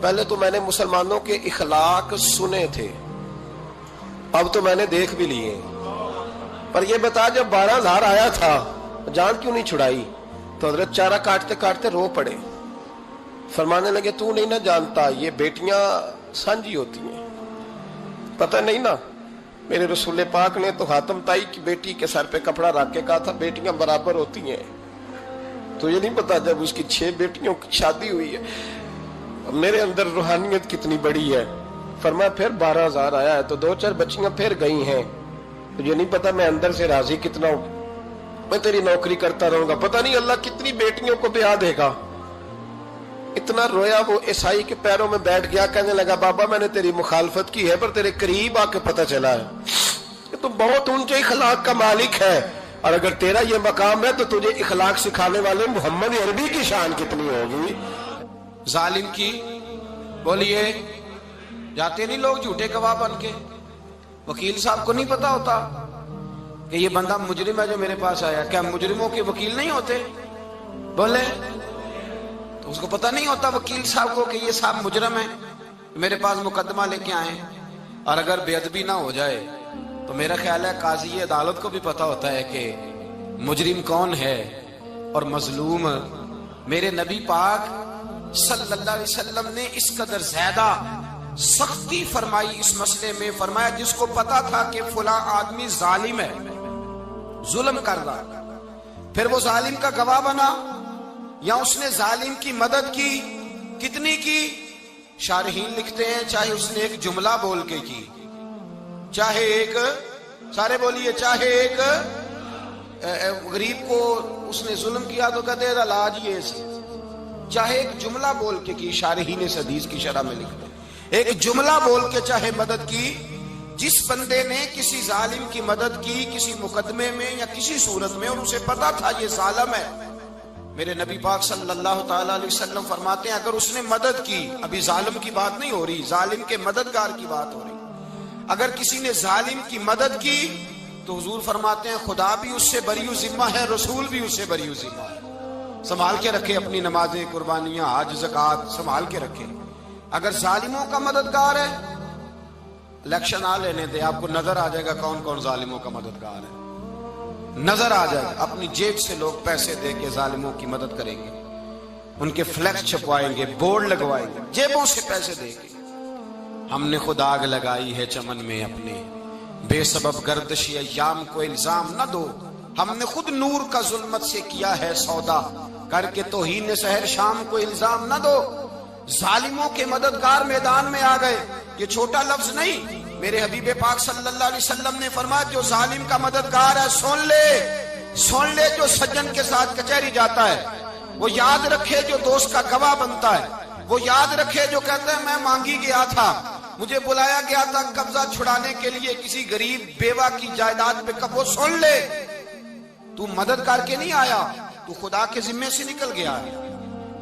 پہلے تو میں نے مسلمانوں کے اخلاق سنے تھے، اب تو میں نے دیکھ بھی لیے، پر یہ بتا جب 12,000 آیا تھا جان کیوں نہیں چھڑائی؟ تو حضرت چارہ کاٹتے کاٹتے رو پڑے، فرمانے لگے تو نہیں نہ جانتا یہ بیٹیاں سانجی ہوتی ہیں، پتہ نہیں نا، میرے رسول پاک نے تو حاتم تائی کی بیٹی کے سر پہ کپڑا رکھ کے کہا تھا بیٹیاں برابر ہوتی ہیں، تو یہ نہیں پتا جب اس کی 6 بیٹیوں کی شادی ہوئی ہے میرے اندر روحانیت کتنی بڑی ہے۔ فرمایا پھر 12,000 آیا ہے تو 2-4 بچیاں پھر گئی ہیں، تو یہ نہیں پتا میں اندر سے راضی کتنا ہوں، میں تیری نوکری کرتا رہوں گا، پتہ نہیں اللہ کتنی بیٹیوں کو بیاہ دے گا۔ اتنا رویا وہ عیسائی کے پیروں میں بیٹھ گیا، کہنے لگا بابا میں نے تیری مخالفت کی ہے پر تیرے قریب آ کے پتہ چلا ہے کہ تو بہت اونچے اخلاق کا مالک ہے، اور اگر تیرا یہ مقام ہے تو تجھے اخلاق سکھانے والے محمد عربی کی شان کتنی ہوگی۔ ظالم کی بولیے جاتے نہیں لوگ جھوٹے گواہ بن کے، وکیل صاحب کو نہیں پتا ہوتا کہ یہ بندہ مجرم ہے جو میرے پاس آیا، کیا مجرموں کے وکیل نہیں ہوتے؟ بولے تو اس کو پتا نہیں ہوتا وکیل صاحب کو کہ یہ صاحب مجرم ہے، میرے پاس مقدمہ لے کے آئے، اور اگر بے ادبی نہ ہو جائے تو میرا خیال ہے قاضی عدالت کو بھی پتا ہوتا ہے کہ مجرم کون ہے اور مظلوم۔ میرے نبی پاک صلی اللہ علیہ وسلم نے اس قدر زیادہ سختی فرمائی اس مسئلے میں، فرمایا جس کو پتا تھا کہ فلاں آدمی ظالم ہے، ظلم کر رہا، پھر وہ ظالم کا گواہ بنا یا اس نے ظالم کی مدد کی، کتنی کی؟ شارحین لکھتے ہیں چاہے اس نے ایک جملہ بول کے کی، چاہے ایک، سارے بولیے، چاہے ایک غریب کو اس نے ظلم کیا تو کہتے ہیں علاج یہ سے، چاہے ایک جملہ بول کے کی، شارحین اس حدیث کی شرح میں لکھتے ہیں ایک جملہ بول کے چاہے مدد کی، جس بندے نے کسی ظالم کی مدد کی کسی مقدمے میں یا کسی صورت میں اور اسے پتا تھا یہ ظالم ہے، میرے نبی پاک صلی اللہ تعالی علیہ وسلم فرماتے ہیں اگر اس نے مدد کی، ابھی ظالم کی بات نہیں ہو رہی، ظالم کے مددگار کی بات ہو رہی، اگر کسی نے ظالم کی مدد کی تو حضور فرماتے ہیں خدا بھی اس سے بری و ذمہ ہے، رسول بھی اس سے بری و ذمہ ہے۔ سنبھال کے رکھے اپنی نمازیں، قربانیاں، حج، زکوٰۃ سنبھال کے رکھے۔ اگر ظالموں کا مددگار ہے، الیکشن آ لینے دے، آپ کو نظر آ جائے گا کون کون ظالموں کا مددگار ہے، نظر آ جائے گا۔ اپنی جیب سے لوگ پیسے دے کے ظالموں کی مدد کریں گے، ان کے فلیکس چھپوائیں گے، بورڈ لگوائیں گے، جیبوں سے پیسے دے کے۔ ہم نے خود آگ لگائی ہے چمن میں اپنے، بے سبب گردش ایام کو الزام نہ دو، ہم نے خود نور کا ظلمت سے کیا ہے سودا، کر کے توہین سحر شام کو الزام نہ دو۔ ظالموں کے مددگار میدان میں آ گئے، یہ چھوٹا لفظ نہیں، میرے حبیب پاک صلی اللہ علیہ وسلم نے فرمایا جو ظالم کا مددگار ہے سن لے جو سجن کے ساتھ کچہری جاتا ہے، وہ یاد رکھے جو دوست کا گواہ بنتا ہے، وہ یاد رکھے جو کہتا ہے میں مانگی گیا تھا، مجھے بلایا گیا تھا قبضہ چھڑانے کے لیے کسی غریب بیوہ کی جائیداد پہ، کب وہ سن لے تو مدد کر کے نہیں آیا، تو خدا کے ذمے سے نکل گیا ہے۔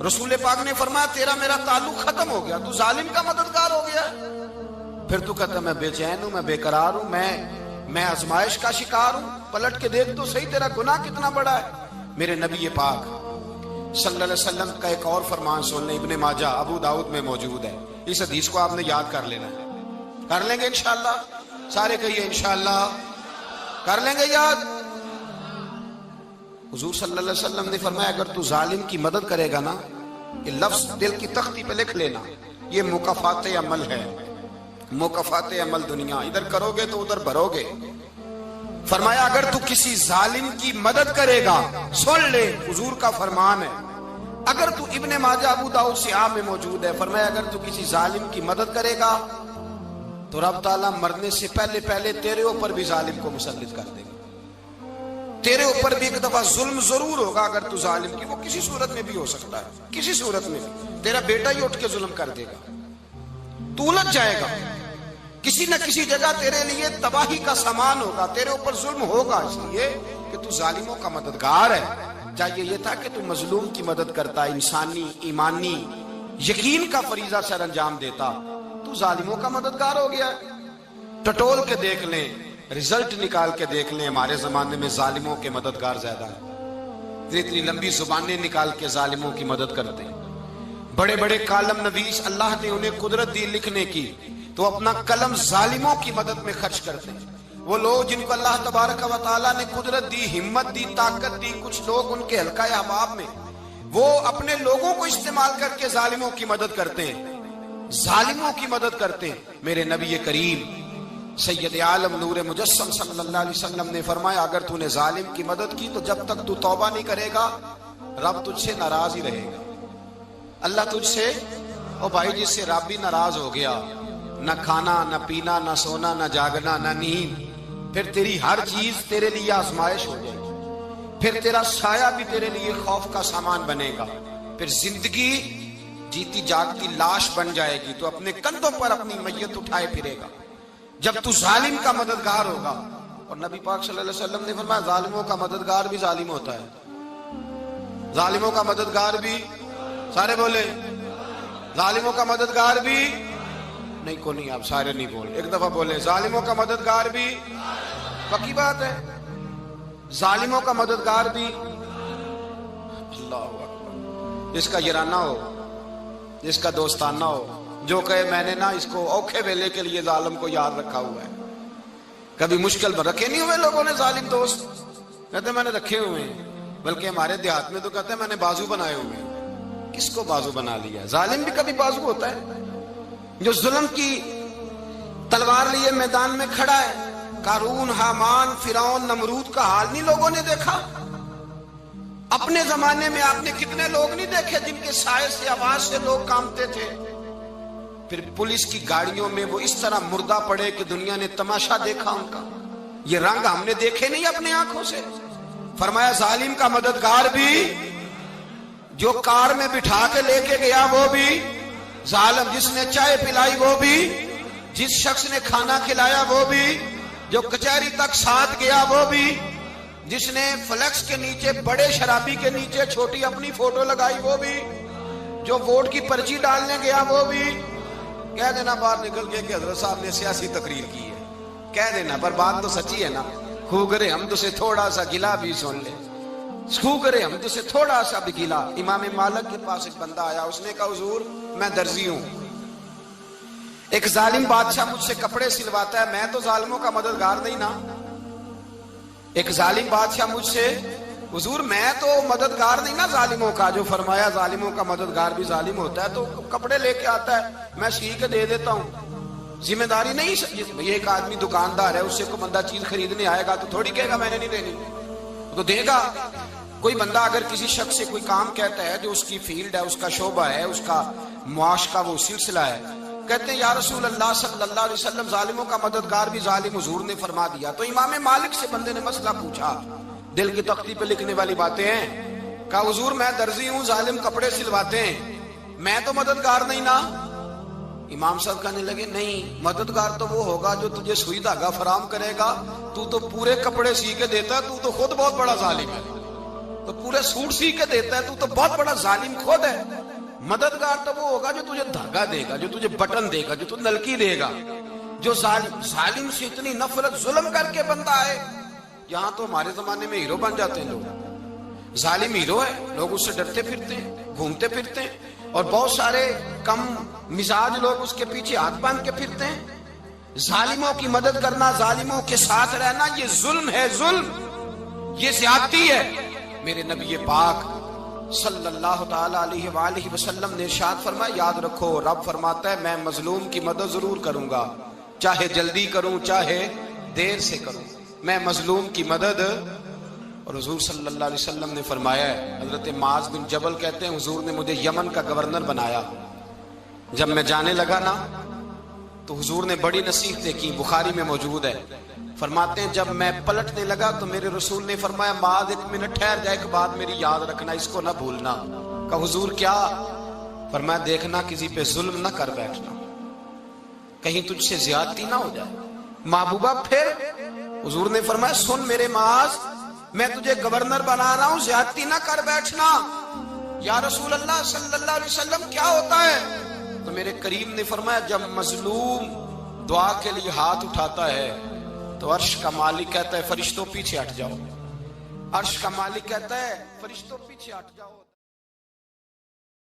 رسول پاک نے فرمایا تیرا میرا تعلق ختم ہو گیا، تو ظالم کا مددگار ہو گیا، پھر تو کہتا میں بے چین ہوں، میں بے قرار ہوں، میں آزمائش کا شکار ہوں، پلٹ کے دیکھ تو صحیح تیرا گناہ کتنا بڑا ہے۔ میرے نبی پاک صلی اللہ علیہ وسلم کا ایک اور فرمان سن لیں، ابن ماجہ ابو داؤد میں موجود ہے، اس حدیث کو آپ نے یاد کر لینا ہے، کر لیں گے انشاءاللہ، سارے کہیے انشاءاللہ کر لیں گے یاد۔ حضور صلی اللہ علیہ وسلم نے فرمایا اگر تو ظالم کی مدد کرے گا نا، یہ لفظ دل کی تختی پہ لکھ لینا، یہ مکافات عمل ہے، مکافات عمل دنیا، ادھر کرو گے تو ادھر بھرو گے۔ فرمایا اگر تو کسی ظالم کی مدد کرے گا، سن لے حضور کا فرمان ہے، اگر تو ابن ماجہ ابو داؤد سیاہ میں موجود ہے، فرمایا اگر تو کسی ظالم کی مدد کرے گا تو رب تعالیٰ مرنے سے پہلے پہلے تیرے اوپر بھی ظالم کو مسلط کر دے گا، تیرے اوپر بھی ایک دفعہ ظلم ضرور ہوگا اگر تو ظالم کی، وہ کسی صورت میں بھی ہو سکتا ہے، کسی صورت میں بھی تیرا بیٹا ہی اٹھ کے ظلم کر دے گا، تو الجھ جائے گا، کسی نہ کسی جگہ تیرے لیے تباہی کا سامان ہوگا، تیرے اوپر ظلم ہوگا، اس لیے کہ تو ظالموں کا مددگار ہے۔ چاہیے یہ تھا کہ تو مظلوم کی مدد کرتا، انسانی ایمانی یقین کا فریضہ سر انجام دیتا، تو ظالموں کا مددگار ہو گیا۔ ٹٹول کے دیکھ لیں، رزلٹ نکال کے دیکھ لیں، ہمارے زمانے میں ظالموں کے مددگار زیادہ ہیں، اتنی لمبی زبانیں نکال کے ظالموں کی مدد کرتے ہیں، بڑے بڑے کالم نویس اللہ نے انہیں قدرت دی لکھنے کی، تو اپنا قلم ظالموں کی مدد میں خرچ کرتے ہیں۔ وہ لوگ جن کو اللہ تبارک و تعالیٰ نے قدرت دی، ہمت دی، طاقت دی، کچھ لوگ ان کے حلقہ احباب میں، وہ اپنے لوگوں کو استعمال کر کے ظالموں کی مدد کرتے ہیں، ظالموں کی مدد کرتے ہیں۔ میرے نبی کریم سید عالم نور مجسم صلی اللہ علیہ وسلم نے فرمایا، اگر تو نے ظالم کی مدد کی تو جب تک تو توبہ نہیں کرے گا رب تجھ سے ناراض ہی رہے گا۔ اللہ تجھ سے، او بھائی جس سے رب بھی ناراض ہو گیا، نہ کھانا نہ پینا نہ سونا نہ جاگنا نہ نیند، پھر تیری ہر چیز تیرے لیے آزمائش ہو جائے گی، پھر تیرا سایہ بھی تیرے لیے خوف کا سامان بنے گا، پھر زندگی جیتی جاگتی لاش بن جائے گی، تو اپنے کندھوں پر اپنی میت اٹھائے پھرے گا جب تو ظالم کا مددگار ہوگا۔ اور نبی پاک صلی اللہ علیہ وسلم نے فرمایا ظالموں کا مددگار بھی ظالم ہوتا ہے، ظالموں کا مددگار بھی، سارے بولے ظالموں کا مددگار بھی نہیں، کو نہیں، آپ سارے نہیں بولے، ایک دفعہ بولے ظالموں کا مددگار بھی، پکی بات ہے، ظالموں کا مددگار بھی۔ اللہ اکبر، جس کا یارانہ ہو، جس کا دوستانہ ہو، جو کہے میں نے نا اس کو اوکھے ویلے کے لیے ظالم کو یاد رکھا ہوا ہے۔ کبھی مشکل میں رکھے نہیں ہوئے لوگوں نے ظالم دوست، کہتے میں نے رکھے ہوئے ہیں، بلکہ ہمارے دیہات میں تو کہتے ہیں میں نے بازو بنائے ہوئے ہیں۔ کس کو بازو بنا لیا؟ ظالم بھی کبھی بازو ہوتا ہے، جو ظلم کی تلوار لیے میدان میں کھڑا ہے۔ قارون، حامان، فرعون، نمرود کا حال نہیں لوگوں نے دیکھا؟ اپنے زمانے میں آپ نے کتنے لوگ نہیں دیکھے جن کے سائے سے، آواز سے لوگ کانپتے تھے؟ پھر پولیس کی گاڑیوں میں وہ اس طرح مردہ پڑے کہ دنیا نے تماشا دیکھا ان کا۔ یہ رنگ ہم نے دیکھے نہیں اپنے آنکھوں سے۔ فرمایا ظالم کا مددگار بھی، جو کار میں بٹھا کے لے کے گیا وہ بھی ظالم، جس نے چائے پلائی وہ بھی، جس شخص نے کھانا کھلایا وہ بھی، جو کچہری تک ساتھ گیا وہ بھی، جس نے فلیکس کے نیچے، بڑے شرابی کے نیچے چھوٹی اپنی فوٹو لگائی وہ بھی، جو ووٹ کی پرچی ڈالنے گیا وہ بھی۔ کہہ دینا باہر نکل کے کہ حضرت صاحب نے سیاسی تقریر کی ہے، کہہ دینا، پر بات تو سچی ہے نا۔ خو کرے ہم تو سے تھوڑا سا گلا بھی سن لے، خو کرے ہم تو سے تھوڑا سا بھی گلا۔ امام مالک کے پاس ایک بندہ آیا، اس نے کہا حضور میں درزی ہوں، ایک ظالم بادشاہ مجھ سے کپڑے سلواتا ہے، میں تو ظالموں کا مددگار نہیں نا۔ ایک ظالم بادشاہ مجھ سے، حضور میں تو مددگار نہیں نا ظالموں کا، جو فرمایا ظالموں کا مددگار بھی ظالم ہوتا ہے، تو کپڑے لے کے آتا ہے میں سی کے دے دیتا ہوں، ذمہ داری نہیں۔ ایک آدمی دکاندار ہے، اس سے کوئی بندہ چیز خریدنے آئے گا تو تھوڑی کہے گا میں نے نہیں دینی، تو دے گا۔ کوئی بندہ اگر کسی شخص سے کوئی کام کہتا ہے جو اس کی فیلڈ ہے، اس کا شعبہ ہے، اس کا معاش کا وہ سلسلہ ہے، کہتے ہیں یا رسول اللہ صلی اللہ علیہ وسلم ظالموں کا مددگار بھی ظالم، حضور نے فرما دیا۔ تو امام مالک سے بندے نے مسئلہ پوچھا، دل کی تختی پہ لکھنے والی باتیں ہیں، کہا حضور میں درزی ہوں، ظالم کپڑے سلواتے ہیں، میں تو مددگار نہیں نا۔ امام صاحب کہنے لگے نہیں، مددگار تو وہ ہوگا جو تجھے سوئی دھاگا فراہم کرے گا، تو تو پورے کپڑے سی کے دیتا ہے، تو تو خود بہت بڑا ظالم ہے، تو پورے سوٹ سی کے دیتا ہے، تو تو بہت بڑا ظالم خود ہے۔ مددگار تو وہ ہوگا جو تجھے دھاگا دے گا، جو تجھے بٹن دے گا، جو تجھے نلکی دے گا۔ جو ظالم سے اتنی نفرت، ظلم کر کے بندہ آئے، یہاں تو ہمارے زمانے میں ہیرو بن جاتے ہیں لوگ، ظالم ہیرو ہے، لوگ اس سے ڈرتے پھرتے ہیں، گھومتے پھرتے ہیں، اور بہت سارے کم مزاج لوگ اس کے پیچھے ہاتھ باندھ کے پھرتے ہیں۔ ظالموں کی مدد کرنا، ظالموں کے ساتھ رہنا، یہ ظلم ہے، ظلم، یہ زیادتی ہے۔ میرے نبی پاک صلی اللہ تعالی علیہ وآلہ وسلم نے ارشاد فرمایا، یاد رکھو رب فرماتا ہے میں مظلوم کی مدد ضرور کروں گا، چاہے جلدی کروں چاہے دیر سے کروں، میں مظلوم کی مدد۔ اور حضور صلی اللہ علیہ وسلم نے فرمایا ہے، حضرت معاذ بن جبل کہتے ہیں حضور نے مجھے یمن کا گورنر بنایا، جب میں جانے لگا نا تو حضور نے بڑی نصیحتیں کی، بخاری میں موجود ہے، فرماتے ہیں جب میں پلٹنے لگا تو میرے رسول نے فرمایا معاذ ایک منٹ ٹھہر جا، ایک بات میری یاد رکھنا، اس کو نہ بھولنا۔ کہا حضور کیا؟ فرمایا دیکھنا کسی پہ ظلم نہ کر بیٹھنا، کہیں تجھ سے زیادتی نہ ہو جائے۔ محبوبہ پھر حضور نے فرمایا سن میرے معاذ، میں تجھے گورنر بنا رہا ہوں، زیادتی نہ کر بیٹھنا۔ یا رسول اللہ صلی اللہ علیہ وسلم کیا ہوتا ہے؟ تو میرے کریم نے فرمایا جب مظلوم دعا کے لیے ہاتھ اٹھاتا ہے تو عرش کا مالک کہتا ہے فرشتوں پیچھے ہٹ جاؤ، عرش کا مالک کہتا ہے فرشتوں پیچھے ہٹ جاؤ۔